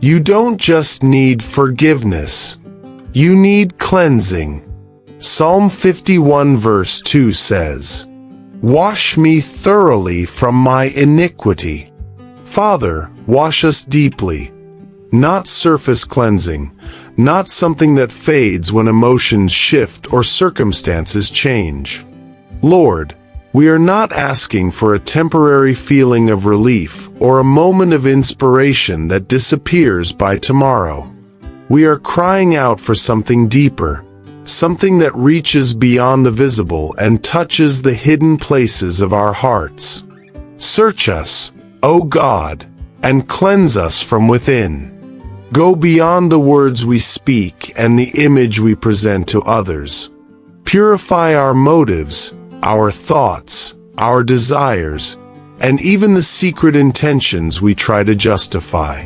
You don't just need forgiveness. You need cleansing. Psalm 51 verse 2 says, "Wash me thoroughly from my iniquity." Father, wash us deeply. Not surface cleansing, not something that fades when emotions shift or circumstances change. Lord, we are not asking for a temporary feeling of relief or a moment of inspiration that disappears by tomorrow. We are crying out for something deeper, something that reaches beyond the visible and touches the hidden places of our hearts. Search us, O God, and cleanse us from within. Go beyond the words we speak and the image we present to others. Purify our motives, our thoughts, our desires, and even the secret intentions we try to justify.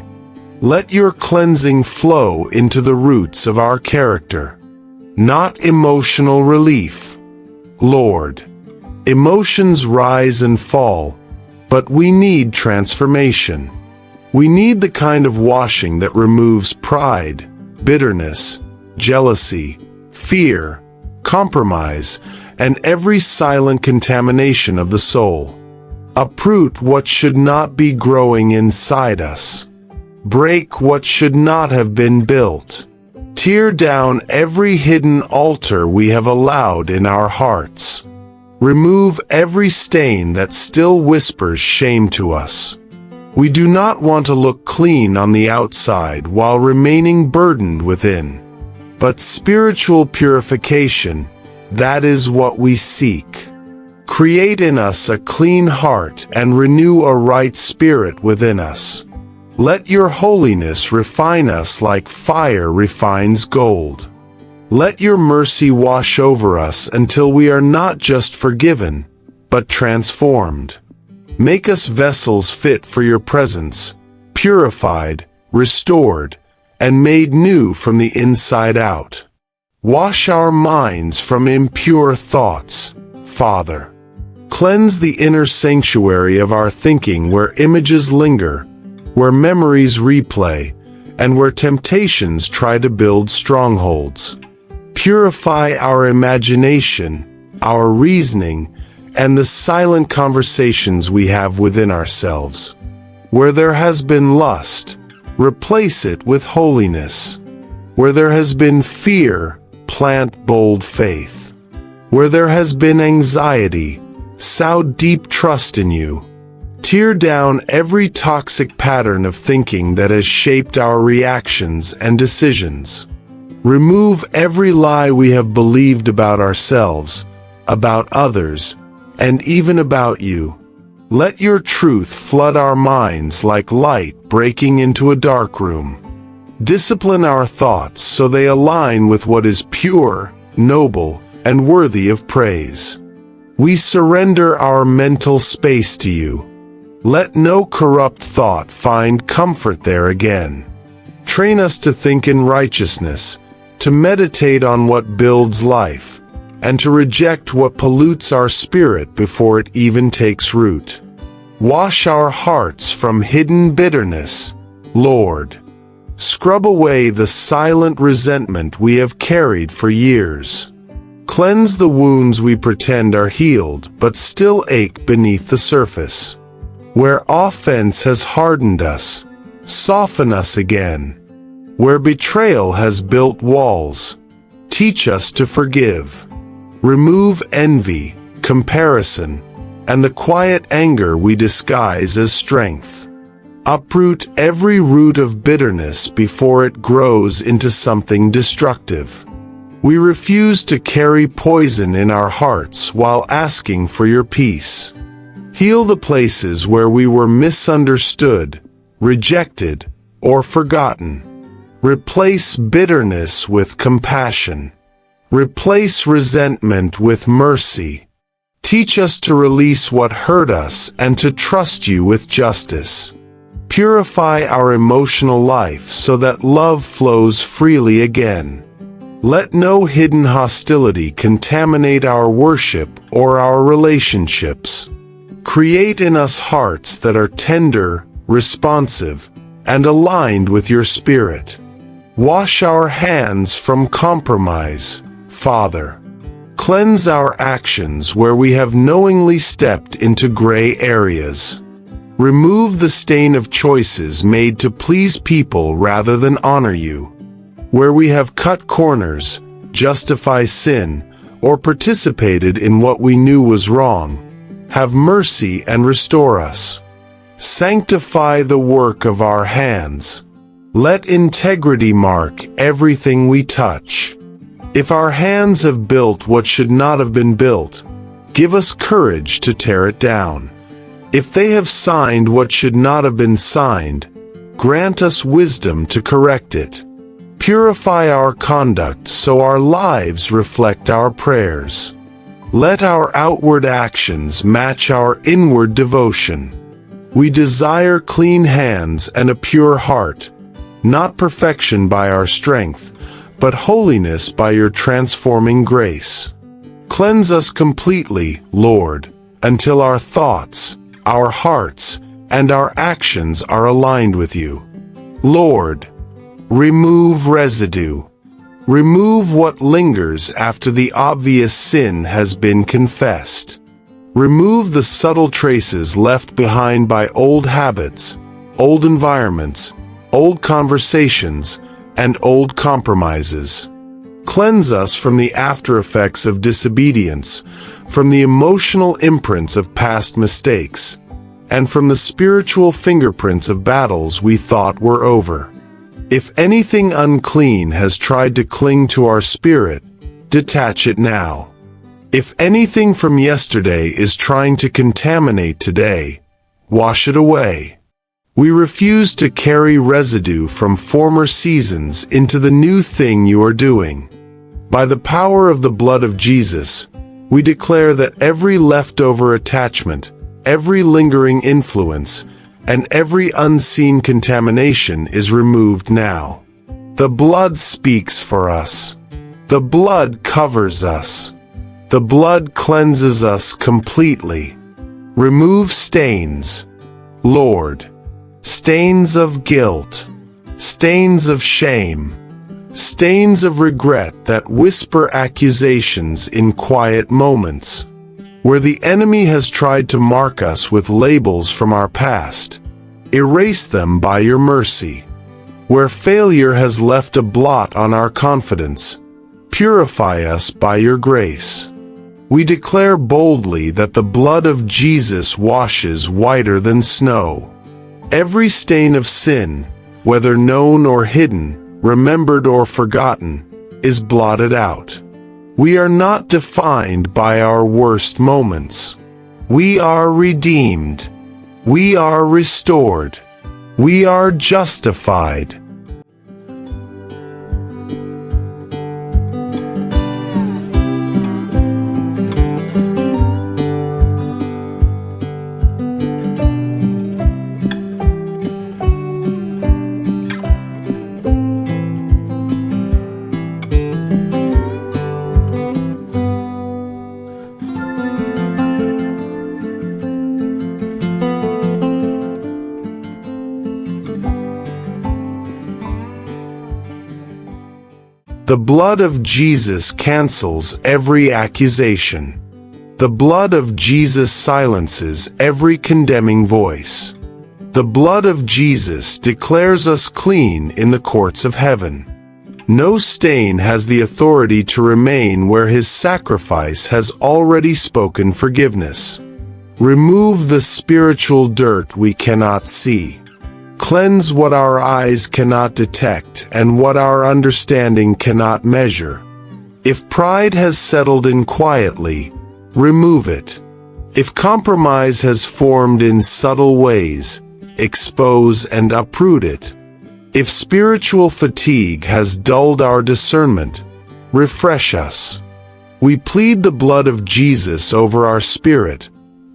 Let your cleansing flow into the roots of our character, not emotional relief. Lord, emotions rise and fall, but we need transformation. We need the kind of washing that removes pride, bitterness, jealousy, fear, compromise, and every silent contamination of the soul. Uproot what should not be growing inside us. Break what should not have been built. Tear down every hidden altar we have allowed in our hearts. Remove every stain that still whispers shame to us. We do not want to look clean on the outside while remaining burdened within. But spiritual purification, that is what we seek. Create in us a clean heart and renew a right spirit within us. Let your holiness refine us like fire refines gold. Let your mercy wash over us until we are not just forgiven, but transformed. Make us vessels fit for your presence, purified, restored, and made new from the inside out. Wash our minds from impure thoughts, Father. Cleanse the inner sanctuary of our thinking where images linger, where memories replay, and where temptations try to build strongholds. Purify our imagination, our reasoning, and the silent conversations we have within ourselves. Where there has been lust, replace it with holiness. Where there has been fear, plant bold faith. Where there has been anxiety, sow deep trust in you. Tear down every toxic pattern of thinking that has shaped our reactions and decisions. Remove every lie we have believed about ourselves, about others, and even about you. Let your truth flood our minds like light breaking into a dark room. Discipline our thoughts so they align with what is pure, noble, and worthy of praise. We surrender our mental space to you. Let no corrupt thought find comfort there again. Train us to think in righteousness, to meditate on what builds life, and to reject what pollutes our spirit before it even takes root. Wash our hearts from hidden bitterness, Lord. Scrub away the silent resentment we have carried for years. Cleanse the wounds we pretend are healed but still ache beneath the surface. Where offense has hardened us, soften us again. Where betrayal has built walls, teach us to forgive. Remove envy, comparison, and the quiet anger we disguise as strength. Uproot every root of bitterness before it grows into something destructive. We refuse to carry poison in our hearts while asking for your peace. Heal the places where we were misunderstood, rejected, or forgotten. Replace bitterness with compassion. Replace resentment with mercy. Teach us to release what hurt us and to trust you with justice. Purify our emotional life so that love flows freely again. Let no hidden hostility contaminate our worship or our relationships. Create in us hearts that are tender, responsive, and aligned with your Spirit. Wash our hands from compromise, Father. Cleanse our actions where we have knowingly stepped into gray areas. Remove the stain of choices made to please people rather than honor you. Where we have cut corners, justify sin, or participated in what we knew was wrong, have mercy and restore us. Sanctify the work of our hands. Let integrity mark everything we touch. If our hands have built what should not have been built, give us courage to tear it down. If they have signed what should not have been signed, grant us wisdom to correct it. Purify our conduct so our lives reflect our prayers. Let our outward actions match our inward devotion. We desire clean hands and a pure heart, not perfection by our strength, but holiness by your transforming grace. Cleanse us completely, Lord, until our thoughts, our hearts, and our actions are aligned with you. Lord, remove residue. Remove what lingers after the obvious sin has been confessed. Remove the subtle traces left behind by old habits, old environments, old conversations, and old compromises. Cleanse us from the after-effects of disobedience, from the emotional imprints of past mistakes, and from the spiritual fingerprints of battles we thought were over. If anything unclean has tried to cling to our spirit, detach it now. If anything from yesterday is trying to contaminate today, wash it away. We refuse to carry residue from former seasons into the new thing you are doing. By the power of the blood of Jesus, we declare that every leftover attachment, every lingering influence, and every unseen contamination is removed now. The blood speaks for us. The blood covers us. The blood cleanses us completely. Remove stains, Lord. Stains of guilt, stains of shame, stains of regret that whisper accusations in quiet moments. Where the enemy has tried to mark us with labels from our past, erase them by your mercy. Where failure has left a blot on our confidence, purify us by your grace. We declare boldly that the blood of Jesus washes whiter than snow. Every stain of sin, whether known or hidden, remembered or forgotten, is blotted out. We are not defined by our worst moments. We are redeemed. We are restored. We are justified. The blood of Jesus cancels every accusation. The blood of Jesus silences every condemning voice. The blood of Jesus declares us clean in the courts of heaven. No stain has the authority to remain where his sacrifice has already spoken forgiveness. Remove the spiritual dirt we cannot see. Cleanse what our eyes cannot detect and what our understanding cannot measure. If pride has settled in quietly, remove it. If compromise has formed in subtle ways, expose and uproot it. If spiritual fatigue has dulled our discernment, refresh us. We plead the blood of Jesus over our spirit,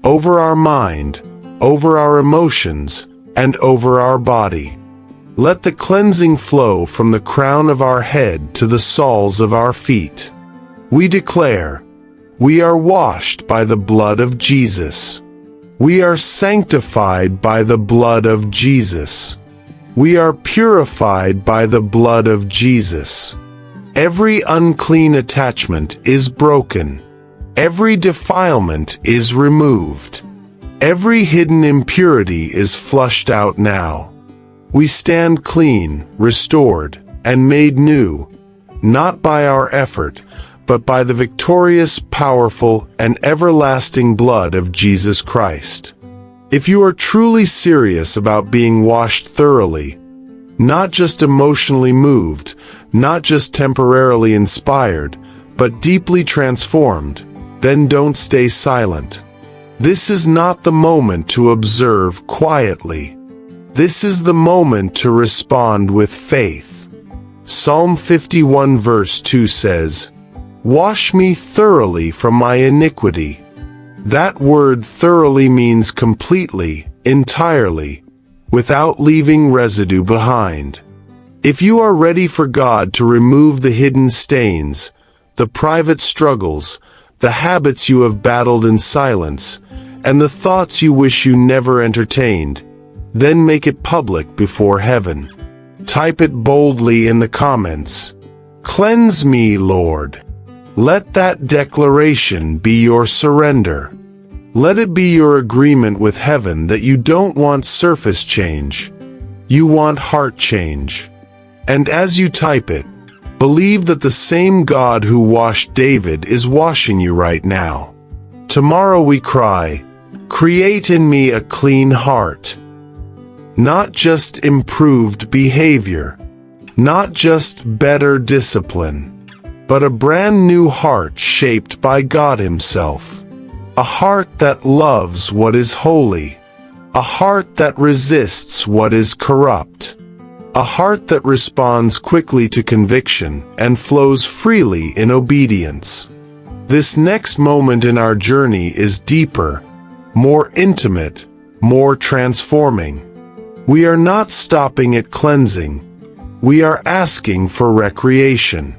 over our mind, over our emotions, and over our body. Let the cleansing flow from the crown of our head to the soles of our feet. We declare, we are washed by the blood of Jesus. We are sanctified by the blood of Jesus. We are purified by the blood of Jesus. Every unclean attachment is broken. Every defilement is removed. Every hidden impurity is flushed out now. We stand clean, restored, and made new, not by our effort, but by the victorious, powerful, and everlasting blood of Jesus Christ. If you are truly serious about being washed thoroughly, not just emotionally moved, not just temporarily inspired, but deeply transformed, then don't stay silent. This is not the moment to observe quietly. This is the moment to respond with faith. Psalm 51 verse 2 says, "Wash me thoroughly from my iniquity." That word thoroughly means completely, entirely, without leaving residue behind. If you are ready for God to remove the hidden stains, the private struggles, the habits you have battled in silence, and the thoughts you wish you never entertained, then make it public before heaven. Type it boldly in the comments. "Cleanse me, Lord." Let that declaration be your surrender. Let it be your agreement with heaven that you don't want surface change. You want heart change. And as you type it, believe that the same God who washed David is washing you right now. Tomorrow we cry, "Create in me a clean heart." Not just improved behavior, not just better discipline, but a brand new heart shaped by God Himself. A heart that loves what is holy. A heart that resists what is corrupt. A heart that responds quickly to conviction and flows freely in obedience. This next moment in our journey is deeper, more intimate, more transforming. We are not stopping at cleansing. We are asking for recreation.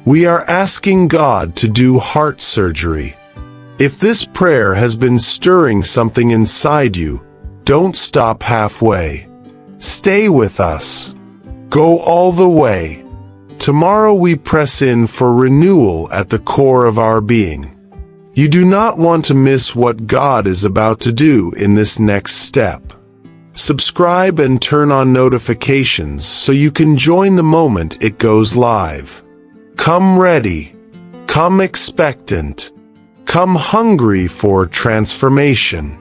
We are asking God to do heart surgery. If this prayer has been stirring something inside you, don't stop halfway. Stay with us. Go all the way. Tomorrow we press in for renewal at the core of our being. You do not want to miss what God is about to do in this next step. Subscribe and turn on notifications so you can join the moment it goes live. Come ready. Come expectant. Come hungry for transformation.